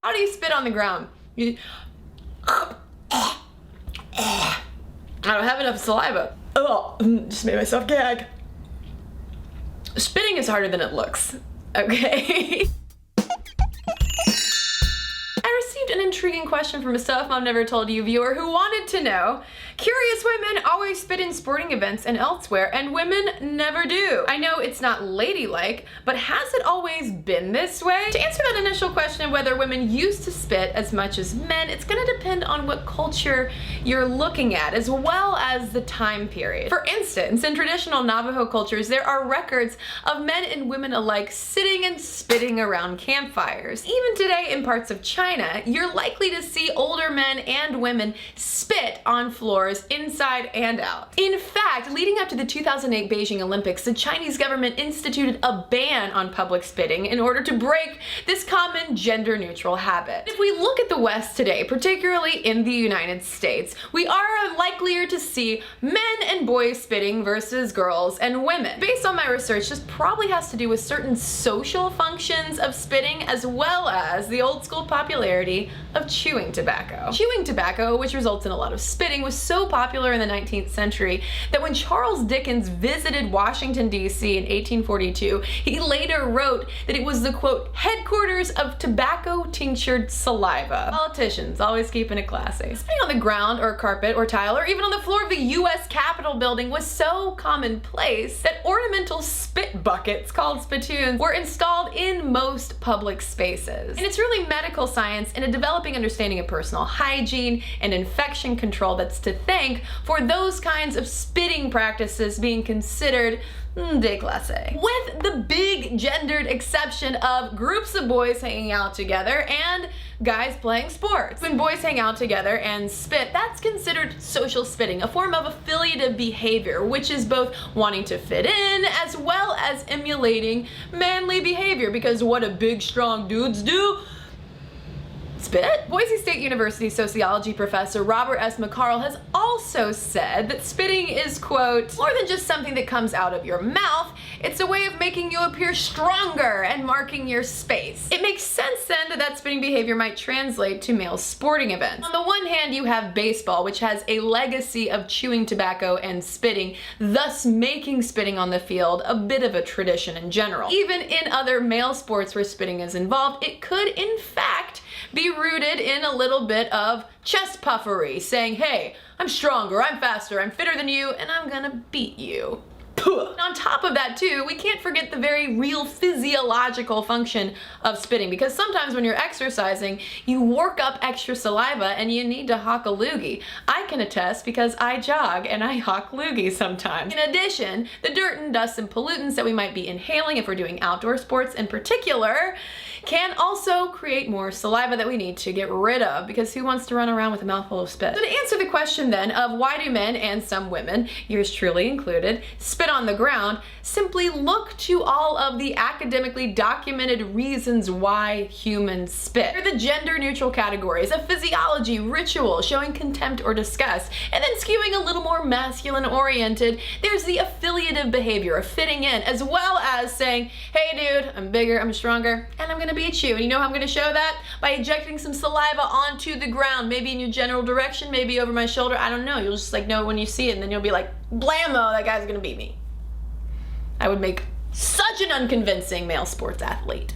How do you spit on the ground? I don't have enough saliva. Oh, just made myself gag. Spitting is harder than it looks, okay? I received an intriguing question from a Stuff Mom Never Told You viewer who wanted to know, curious why men always spit in sporting events and elsewhere and women never do. I know it's not ladylike, but has it always been this way? To answer that initial question of whether women used to spit as much as men, it's gonna depend on what culture you're looking at, as well as the time period. For instance, in traditional Navajo cultures, there are records of men and women alike sitting and spitting around campfires. Even today in parts of China, you're likely to see older men and women spit on floors inside and out. In fact, leading up to the 2008 Beijing Olympics, the Chinese government instituted a ban on public spitting in order to break this common gender-neutral habit. If we look at the West today, particularly in the United States, we are likelier to see men and boys spitting versus girls and women. Based on my research, this probably has to do with certain social functions of spitting as well as the old school popularity of chewing tobacco. Chewing tobacco, which results in a lot of spitting, was so popular in the 19th century that when Charles Dickens visited Washington, D.C. in 1842, he later wrote that it was the, quote, headquarters of tobacco-tinctured saliva. Politicians always keeping it classy. Spitting on the ground or carpet or tile or even on the floor of the U.S. Capitol building was so commonplace that ornamental spit buckets called spittoons were installed in most public spaces. And it's really medical science and a developing understanding of personal hygiene and infection control that's to thank for those kinds of spitting practices being considered déclassé. With the big gendered exception of groups of boys hanging out together and guys playing sports. When boys hang out together and spit, that's considered social spitting, a form of affiliative behavior, which is both wanting to fit in as well as emulating manly behavior, because what do big strong dudes do? Spit? Boise State University sociology professor Robert S. McCarl has also said that spitting is, quote, more than just something that comes out of your mouth, it's a way of making you appear stronger and marking your space. It makes sense then that that spitting behavior might translate to male sporting events. On the one hand, you have baseball, which has a legacy of chewing tobacco and spitting, thus making spitting on the field a bit of a tradition in general. Even in other male sports where spitting is involved, it could in fact be rooted in a little bit of chest puffery, saying, hey, I'm stronger, I'm faster, I'm fitter than you, and I'm gonna beat you. And on top of that too, we can't forget the very real physiological function of spitting, because sometimes when you're exercising, you work up extra saliva and you need to hawk a loogie. I can attest because I jog and I hawk loogies sometimes. In addition, the dirt and dust and pollutants that we might be inhaling if we're doing outdoor sports in particular can also create more saliva that we need to get rid of, because who wants to run around with a mouthful of spit? So to answer the question then of why do men, and some women, yours truly included, spit on the ground, simply look to all of the academically documented reasons why humans spit. They're the gender-neutral categories of physiology, ritual, showing contempt or disgust, and then skewing a little more masculine-oriented, there's the affiliative behavior of fitting in, as well as saying, hey dude, I'm bigger, I'm stronger, and I'm gonna beat you. And you know how I'm gonna show that? By ejecting some saliva onto the ground, maybe in your general direction, maybe over my shoulder, I don't know. You'll just like know when you see it, and then you'll be like, blammo, that guy's gonna beat me. I would make such an unconvincing male sports athlete.